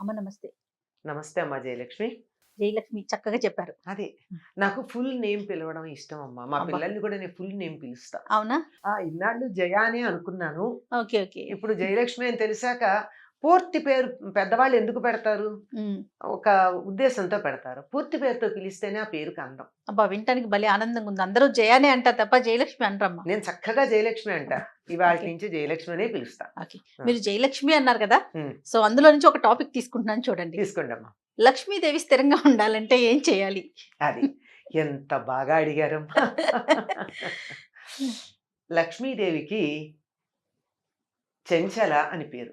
అమ్మ నమస్తే. నమస్తే అమ్మా జయలక్ష్మి. జయలక్ష్మి చక్కగా చెప్పారు. అదే. నాకు ఫుల్ నేమ్ పిలవడం ఇష్టం అమ్మా. మా అబ్బా! పిల్లల్ని కూడా నేను ఫుల్ నేమ్ పిలుస్తా. అవునా? ఇన్నాళ్ళు జయ అనే అనుకున్నాను. ఓకే. ఓకే. ఇప్పుడు జయలక్ష్మి అని తెలిసాక పూర్తి పేరు పెద్దవాళ్ళు ఎందుకు పెడతారు? హ్మ్. ఒక ఉద్దేశంతో పెడతారు. పూర్తి పేరుతో పిలిస్తేనే ఆ పేరుకి అందం. అబ్బా! వినటానికి భలే ఆనందంగుంది. అందరూ జయానే అంటారు తప్ప జయలక్ష్మి అనరమ్మా. నేను చక్కగా జయలక్ష్మి అంటా. ఇవాల్టి ఓకే. నుంచి జయలక్ష్మి అనే పిలుస్తా. ఓకే. ఆ! మీరు జయలక్ష్మి అన్నారు కదా! హ్మ్. సో, అందులో నుంచి ఒక టాపిక్ తీసుకుంటున్నాను చూడండి. తీసుకోండమ్మా. లక్ష్మీదేవి స్థిరంగా ఉండాలంటే ఏం చేయాలి? అది. ఎంత బాగా అడిగారమ్మా. లక్ష్మీదేవికి చెంచల అని పేరు.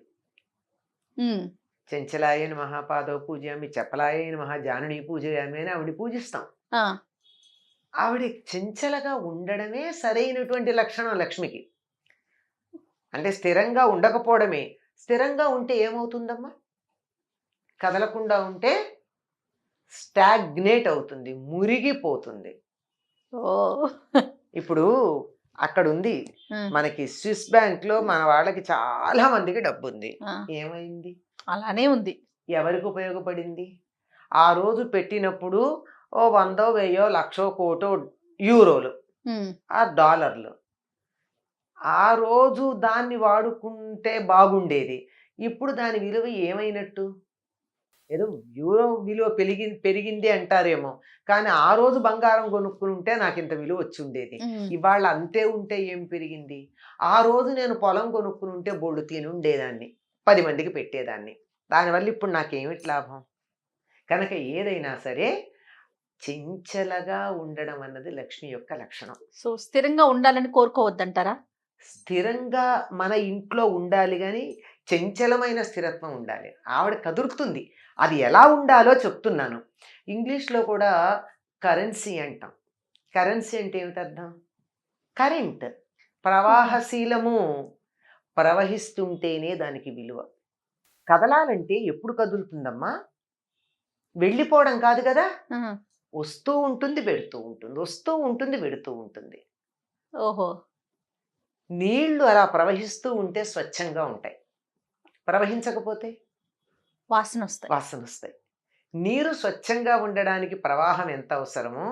హ్మ్. చెంచలాయ నమః పాదౌ పూజయామి, చపలాయ నమః జానుని పూజయామి అని ఆవిడని పూజిస్తాం. ఆ! ఆవిడ చెంచలగా ఉండడమే సరైనటువంటి లక్షణం లక్ష్మికి. అంటే స్థిరంగా ఉండకపోవడమే. స్థిరంగా ఉంటే ఏమవుతుందమ్మా? కదలకుండా ఉంటే స్టాగ్నేట్ అవుతుంది. మురిగిపోతుంది. ఓహ్! ఇప్పుడు అక్కడుంది. హ్మ్. మనకి స్విస్ బ్యాంక్‌లో మన వాళ్ళకి చాలా మందికి డబ్బుంది. ఆ! ఏమైంది? అలానే ఉంది. ఎవరికి ఉపయోగపడింది? ఆ రోజు పెట్టినప్పుడు ఓ 100, 1000, లక్షో, కోటో యూరోలు, హ్మ్. డాలర్లు. ఆ రోజు దాన్ని వాడుకుంటే బాగుండేది. ఇప్పుడు దాని విలువ ఏమైనట్టు? ఏదో యూరో విలువ పెరిగింది అంటారేమో. కానీ ఆ రోజు బంగారం కొనుక్కునుంటే నాకింత విలువ వచ్చుండేది. హ్మ్. ఇవాళ అంతే ఉంటే ఏం పెరిగింది? ఆ రోజు నేను పొలం కొనుక్కునుంటే బోలెడు తినుండేదాన్ని. 10 మందికి పెట్టేదాన్ని. దానివల్ల ఇప్పుడు నాకేమిటి లాభం? కనుక ఏదైనా సరే చెంచలగా ఉండడం అన్నది లక్ష్మి యొక్క లక్షణం. సో, స్థిరంగా ఉండాలని కోరుకోవద్దంటారా? స్థిరంగా మన ఇంట్లో ఉండాలి గానీ, చంచలమైన స్థిరత్వం ఉండాలి. ఆవిడ కదురుతుంది. అది ఎలా ఉండాలో చెప్తున్నాను. ఇంగ్లీష్‌లో కూడా కరెన్సీ అంటాం. కరెన్సీ అంటే ఏమిటర్థం? కరెంట్. ఓహో! ప్రవాహశీలము. ప్రవహిస్తుంటేనే దానికి విలువ. కదలాలంటే ఎప్పుడు కదులుతుందమ్మా? వెళ్ళిపోవడం కాదు గదా! ఆ! వస్తూ ఉంటుంది, వెడుతూ ఉంటుంది. వస్తూ ఉంటుంది, వెడుతూ ఉంటుంది. ఓహో! నీళ్లు అలా ప్రవహిస్తూ ఉంటే స్వచ్ఛంగా ఉంటాయి. ప్రవహించకపోతే వాసనొస్తాయి. వాసనొస్తాయి. నీరు స్వచ్ఛంగా ఉండడానికి ప్రవాహం ఎంత అవసరమో,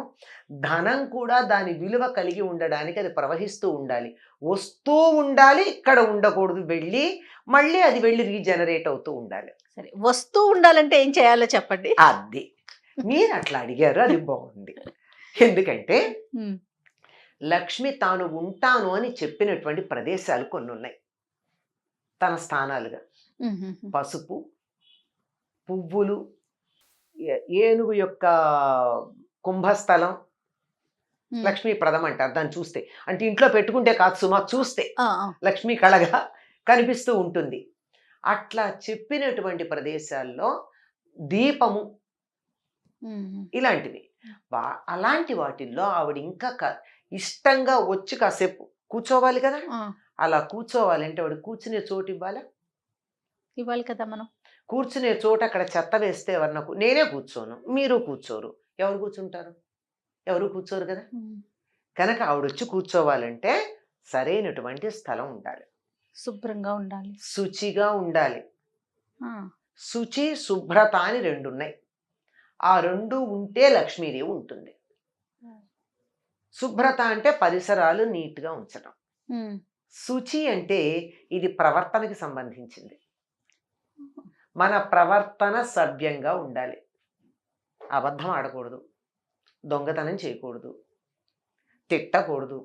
ధనం కూడా దాని విలువ కలిగి ఉండడానికి అది ప్రవహిస్తూ ఉండాలి. వస్తూ ఉండాలి, ఇక్కడ ఉండకూడదు వెళ్ళి, మళ్ళీ అది వెళ్ళి రీజనరేట్ అవుతూ ఉండాలి. సరే. వస్తూ ఉండాలంటే ఏం చేయాలో చెప్పండి? అది. మీరట్లా అడిగారు అది బావుంది. ఎందుకంటే, హ్మ్. లక్ష్మి తాను ఉంటాను అని చెప్పినటువంటి ప్రదేశాలు కొన్నున్నాయి. తన స్థానాలుగా. హుహుహు. పసుపు, పువ్వులు, ఏనుగు యొక్క కుంభస్థలం హ్మ్. లక్ష్మీప్రదం అంటారు దాన్ని చూస్తే. అంటే ఇంట్లో పెట్టుకుంటే కాదు సుమా చూస్తే. ఆ! ఆ! లక్ష్మీ కళగా కనిపిస్తూ ఉంటుంది. అట్లా చెప్పినటువంటి ప్రదేశాల్లో దీపము హుహు. ఇలాంటివి. వా అలాంటి వాటిల్లో ఆవిడ ఇంకా ఇష్టంగా వచ్చి కాసేపు కూర్చోవాలి కదా! ఆ! అలా కూర్చోవాలంటే ఆవిడ కూర్చునే చోటు ఇవ్వాలా? ఇవ్వాలి కదా మనం. కూర్చునే చోట అక్కడ చెత్త వేస్తే ఎవరన్నా నేనే కూర్చోను. మీరు కూర్చోరు. ఎవరు కూర్చుంటారు? ఎవరు కూర్చోరు కదా! హ్మ్. కనుక ఆవిడొచ్చి కూర్చోవాలంటే సరైనటువంటి స్థలం ఉండాలి. శుభ్రంగా ఉండాలి. శుచిగా ఉండాలి. ఆ! శుచి, శుభ్రత అని రెండున్నాయి. ఆ 2 ఉంటే లక్ష్మీదేవి ఉంటుంది. హ్మ్. శుభ్రత అంటే పరిసరాలు నీట్‌గా ఉంచటం. హ్మ్. శుచి అంటే ఇది ప్రవర్తనకి సంబంధించింది. మన ప్రవర్తన సవ్యంగా ఉండాలి. అబద్ధం ఆడకూడదు. దొంగతనం చేయకూడదు. తిట్టకూడదు.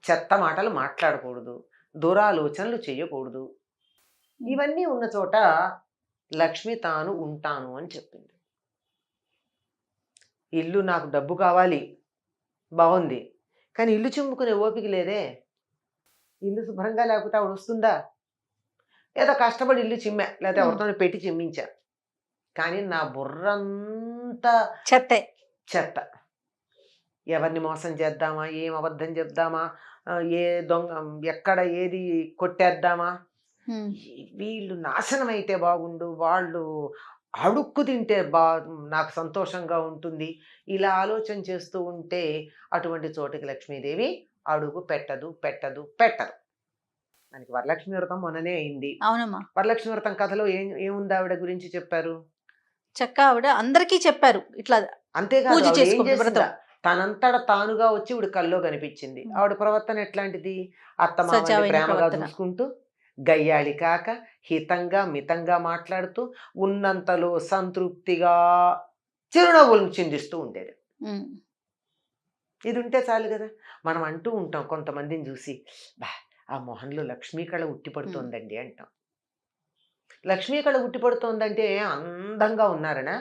చెత్త మాటలు మాట్లాడకూడదు. దురాలోచనలు చేయకూడదు. హ్మ్. ఇవన్నీ ఉన్న చోట లక్ష్మి తాను ఉంటాను అని చెప్పింది. ఇల్లు నాకు డబ్బు కావాలి. బావుంది. కానీ ఇల్లు చిమ్ముకునే ఓపిక లేదే. ఇల్లు శుభ్రంగా లేకపోతే ఆవిడొస్తుందా? ఏదో కష్టపడి ఇల్లు చిమ్మా. లేతే హ్మ్. ఎవరితోనో పెట్టి చిమ్మించా. కానీ నా బుర్రంతా చెత్తే. చెత్త. ఎవరిని మోసం చేద్దామా? ఏం అబద్ధం చెప్దామా? ఏ దొంగ ఎక్కడ ఏది కొట్టేద్దామా? హ్మ్. వీళ్ళు నాశనమైతే బాగుండు. వాళ్ళు అడుక్కు తింటే నాకు సంతోషంగా ఉంటుంది. ఇలా ఆలోచన చేస్తూ ఉంటే అటువంటి చోటకి లక్ష్మీదేవి అడుగు పెట్టదు, పెట్టదు, పెట్టదు. మనకి వరలక్ష్మి వ్రతం మొన్ననే అయింది. అవునమ్మా. వరలక్ష్మి వ్రతం కథలో ఏముంది ఆవిడ గురించి చెప్పారు? చక్కగా ఆవిడ అందరికీ చెప్పారు. ఇట్లా అంతేకాదు పూజ ఆవిడ ఏం చేసుకోండి చేసిందా? వ్రతం. తనంతట తానుగా వచ్చి ఈవిడ కల్లో కనిపించింది. హ్మ్. ఆవిడ ప్రవర్తన ఎట్లాంటిది? అత్తమామల్ని సజావైన ప్రేమగా ప్రవర్తన. చూసుకుంటూ, గయ్యాళి కాక, హితంగా, మితంగా మాట్లాడుతూ, ఉన్నంతలో సంతృప్తిగా చిరునవ్వులను చిందిస్తూ ఉండేది. హ్మ్. ఇది ఉంటే చాలు గదా! మనం అంటూ ఉంటాం కొంతమందిని జూసి, "అబ్బా! ఆ మొహంలో లక్ష్మీ కళ ఉట్టి హ్మ్. పడుతోందండి" అంటాం. లక్ష్మీ కళ ఉట్టి పడుతోందంటే అందంగా ఉన్నారనా?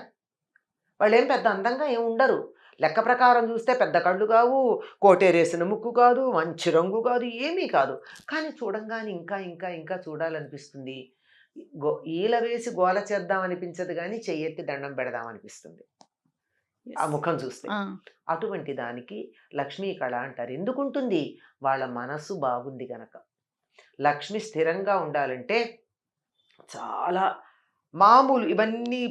వాళ్ళేం పెద్ద అందంగా ఏమి ఉండరు. లెక్క ప్రకారం చూస్తే పెద్ద కళ్ళు కావు, కోటేరేసిన ముక్కు కాదు, మంచి రంగు కాదు, ఏమీ కాదు. కానీ చూడంగానే ఇంకా, ఇంకా, ఇంకా చూడాలనిపిస్తుంది. ఈల వేసి గోల చేద్దాం అనిపించదు గానీ, చెయ్యెత్తి దండం పెడదాం అనిపిస్తుంది. ఆ యెస్. ముఖం చూస్తే. ఆ! అటువంటి దానికి లక్ష్మీ కళ అంటారు. ఎందుకుంటుంది? వాళ్ళ మనసు బాగుంది గనక. లక్ష్మి స్థిరంగా ఉండాలంటే చాలా మామూలు ఇవన్నీ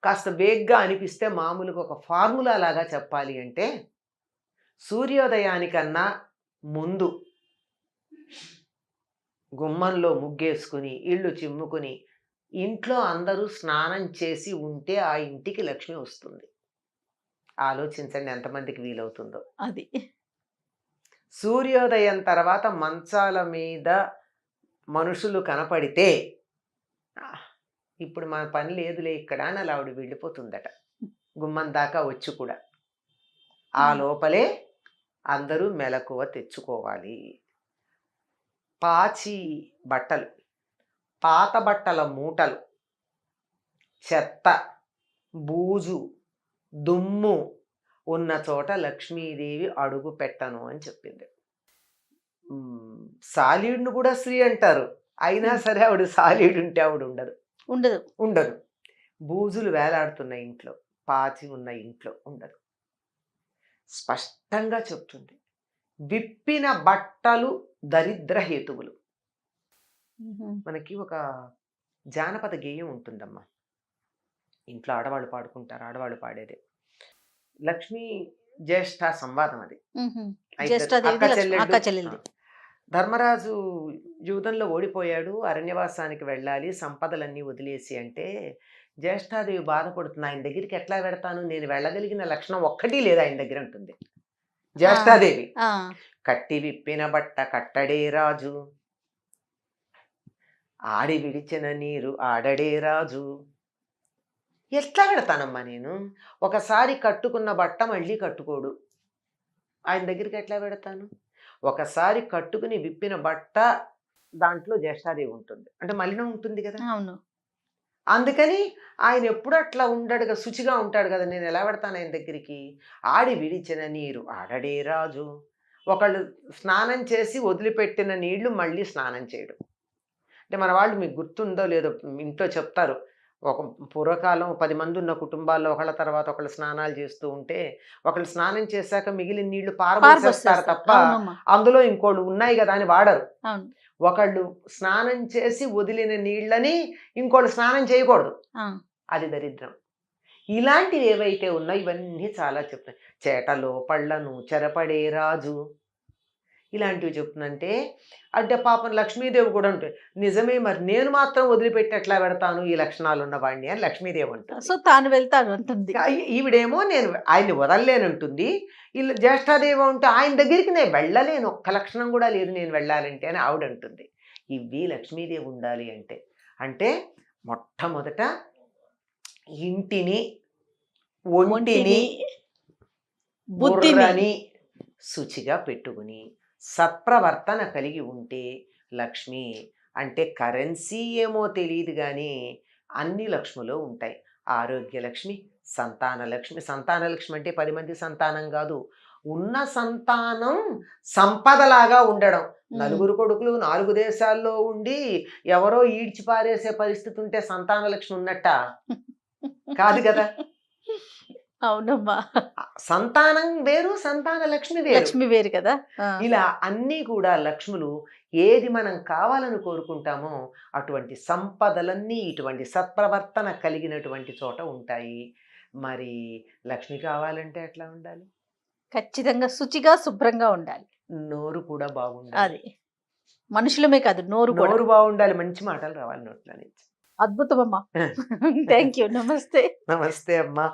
కాస్త వేగ్గా అనిపిస్తే మామూలుగా ఒక ఫార్ములా లాగా చెప్పాలి అంటే, సూర్యోదయానికన్నా ముందు గుమ్మంలో ముగ్గేసుకుని, ఇల్లు చిమ్ముకుని, ఇంట్లో అందరూ స్నానం చేసి ఉంటే ఆ ఇంటికి లక్ష్మి వస్తుంది. ఆలోచించండి ఎంతమందికి వీలవుతుందో. అది. సూర్యోదయం తర్వాత మంచాల మీద మనుషులు కనపడితే, "ఆహ్! ఇప్పుడు మన పని లేదులే ఇక్కడ" అని అలా ఆవిడ వెళ్ళిపోతుందట. గుమ్మం దాకా వచ్చి కూడా. ఆ హ్మ్. లోపలే అందరూ మెలకువ తెచ్చుకోవాలి. పాచి బట్టలు, పాత బట్టల మూటలు, చెత్త, బూజు, దుమ్ము ఉన్న చోట లక్ష్మీదేవి అడుగు పెట్టను అని చెప్పింది. హ్మ్. సాలీడుని కూడా స్త్రీ అంటారు. అయినా హ్మ్. సరే ఆవిడ సాలీడుంటే ఆవిడ ఉండదు. ఉండదు. ఉండదు. బూజులు వేలాడుతున్న ఇంట్లో, పాచి ఉన్న ఇంట్లో ఉండదు. స్పష్టంగా చెప్తుంది. విప్పిన బట్టలు దరిద్ర హేతువులు. హుహు. మనకి ఒక జానపద గేయం ఉంటుందమ్మా. ఇంట్లో ఆడవాళ్ళు పాడుకుంటారు. ఆడవాళ్ళు పాడేదే. లక్ష్మీ జ్యేష్ఠ సంవాదం అది. హుహు. ఆ ఇద్దరు అక్క జ్యేష్ఠాదేవిది చెల్లెళ్ళు. అక్క ఆ! చెల్లెలిది. ధర్మరాజు యూదంలో ఓడిపోయాడు. అరణ్యవాసానికి వెళ్ళాలి. సంపదలన్నీ వదిలేసి అంటే, జ్యేష్ఠాదేవి బాధపడుతుంది. ఆయన దగ్గరికి ఎట్లా వెడతాను? నేను వెళ్ళగలిగిన లక్షణం ఒక్కటి లేదు ఆయన దగ్గర అంటుంది. ఆ! జ్యేష్ఠాదేవి. ఆ! కట్టి విప్పిన బట్ట కట్టడే రాజు. ఆడి విడిచిన నీరు ఆడడే రాజు. ఎట్లా వెడతానమ్మా నేను? ఒకసారి కట్టుకున్న బట్ట మళ్ళీ కట్టుకోడు. ఆయన దగ్గరికి ఎట్లా వెడతాను? ఒకసారి కట్టుకుని విప్పిన బట్ట దాంట్లో జ్యేష్ఠాదేవి ఉంటుంది. అంటే మలినం ఉంటుంది గదా! అవును. అందుకని ఆయన ఎప్పుడు అట్లా ఉండడు గదా! శుచిగా ఉంటాడు గదా! నేను ఎలా వెడతాను ఆయన దగ్గరికి? ఆడి విడిచిన నీరు ఆడడే రాజు. ఒకళ్ళు స్నానం చేసి వదిలిపెట్టిన నీళ్లు మళ్ళీ స్నానం చేయడు. అంటే మన వాళ్ళు మీకు గుర్తుందో లేదో ఇంట్లో చెప్తారు. ఒక పూర్వకాలం 10 మంది ఉన్న కుటుంబాల్లో ఒకళ్ళ తర్వాత ఒకళ్ళు స్నానాలు చేస్తూ ఉంటే, ఒకళ్ళు స్నానం చేశాక మిగిలిన నీళ్లు పారబోసేస్తారు పారబోసేస్తారు. తప్ప, అవునమ్మా. అందులో ఇంకోళ్ళు ఉన్నాయి గదా! అని వాడరు. అవును. ఒకళ్ళు స్నానం చేసి వదిలిన నీళ్ళని ఇంకోళ్ళు స్నానం చేయకూడదు. ఆ! అది దరిద్రం. ఇలాంటివి ఏవైతే ఉన్నాయో ఇవన్నీ చాలా చెప్తాయి. చేటలో పళ్ళను చెరపడే రాజు. ఇలాంటివి చెప్తుందంటే, అంటే పాపం లక్ష్మీదేవి కూడా ఉంటుంది. నిజమే మరి నేను మాత్రం వదిలిపెట్టి ఎట్లా పెడతాను ఈ లక్షణాలున్న వాడిని అని లక్ష్మీదేవి అంటుంది. సో, తాను వెళ్తాను అంటుంది. ఈవిడేమో నేను ఆయన్ని వదలలేనంటుంది. ఈళ్ళు జ్యేష్ఠాదేవి ఉంటే ఆయన దగ్గరికి నేను వెళ్ళలేను. ఒక్క లక్షణం కూడా లేదు నేను వెళ్ళాలంటే అని ఆవిడంటుంది. ఇవి లక్ష్మీదేవి ఉండాలి అంటే. అంటే మొట్టమొదట ఇంటిని, ఒంటిని, ఒంటిని, బుద్ధిని. బుర్రని శుచిగా పెట్టుకుని సత్ప్రవర్తన కలిగి ఉంటే లక్ష్మి అంటే కరెన్సీ ఏమో తెలియదు కానీ అన్ని లక్ష్ములు ఉంటాయి. ఆరోగ్య లక్ష్మి, సంతాన లక్ష్మి. సంతాన లక్ష్మి అంటే 10 మంది సంతానం కాదు, ఉన్న సంతానం సంపదలాగా ఉండడం. హ్మ్. నలుగురు కొడుకులు 4 దేశాల్లో ఉండి ఎవరో ఈడ్చి పారేసే పరిస్థితి ఉంటే సంతాన లక్ష్మి ఉన్నట్ట కాదు కదా. అవునమ్మా. సంతానం వేరు, సంతాన లక్ష్మి వేరు. లక్ష్మి వేరు కదా! ఆ! ఇలా అన్నీ కూడా లక్ష్ములు ఏది మనం కావాలని కోరుకుంటామో అటువంటి సంపదలన్నీ ఇటువంటి సత్ప్రవర్తన కలిగినటువంటి చోట ఉంటాయి. మరి లక్ష్మి కావాలంటే ఎట్లా ఉండాలి? ఖచ్చితంగా శుచిగా, శుభ్రంగా ఉండాలి. నోరు కూడా బాగుండాలి. అది. మనుషులమే కాదు నోరు కూడా. నోరు బాగుండాలి, మంచి మాటలు రావాలి నోట్లో నుంచి. అద్భుతం అమ్మా. Thank you. నమస్తే. నమస్తే అమ్మా.